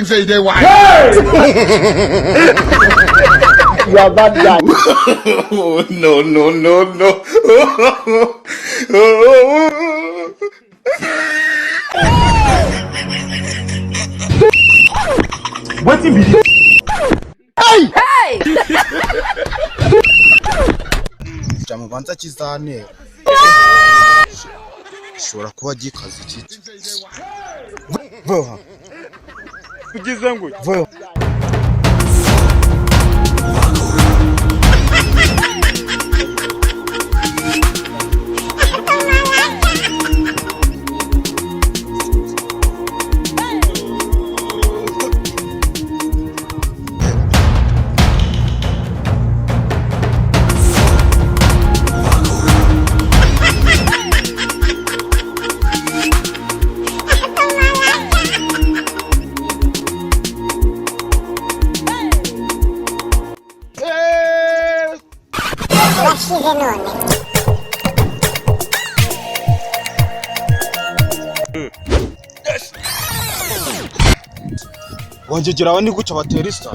think say they white. Hey! You are bad guy. Oh, no. What's in video? Hey! Jamubanza kizane. Shobora kuba gikaze iki. Vuba. Kugize ngo. Vuba. Wanjegera abandi guca batera isa.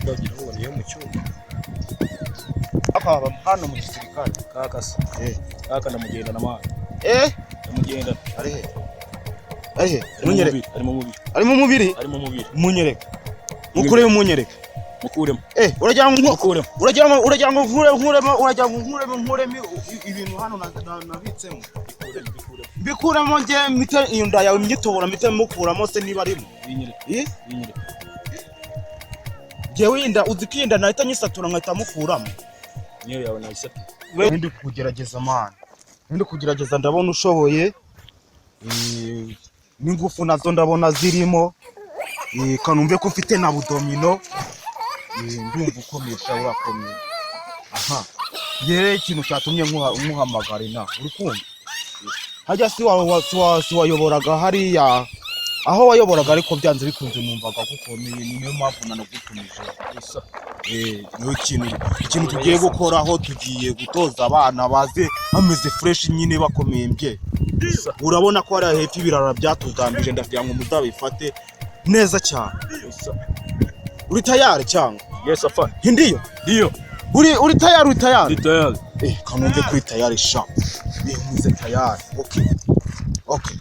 Bagira ngo niyo mu cyumba. Aka hano mu gisirikare. Kaka se. Kaka ndamugenda na mwana. Ndamugenda. Ari he? Munyereka. Ari mu mubiri. Munyereka. Mukure umunyereka. Mukuremo. Uragira ngo mukuremo. Uragira ngo nkuremo ibintu hano nabitsemo. Bikuramo nge mite iyo nda yawe myitobora mite mukuramo se niba arimo. Binyereka. Jewe inda uzikinda nahita nyisatura nkahita mukuramo. Niyo yawe nayisata. Ndi kugerageza man. Ndi kugerageza ndabona ushoboye. N'ingufu nazo ndabona zirimo. Kanumve ko ufite na budomino. Ndumva ukomesha urakomeye. Aha. Yere ikintu cyatumye nkuhamagara ina. Uri kumva? Hajya si wayoboraga hariya aho wayoboraga ariko byanze bikunze numvaga kuko niyo mpamvu nanagutumije. Niyo ikintu tugiye gukora aho tugiye gutoza abana baze bameze fresh nyine bakomeye mbye. Urabona ko ari hepfo ibirara byatugambije ndavuga ngo muzabifate neza cyane. Uri tayari cyangwa? Yes afana. Ndiyo. Uri tayari? Kanumve kuri tayari sha. Mwize tayari. Okay.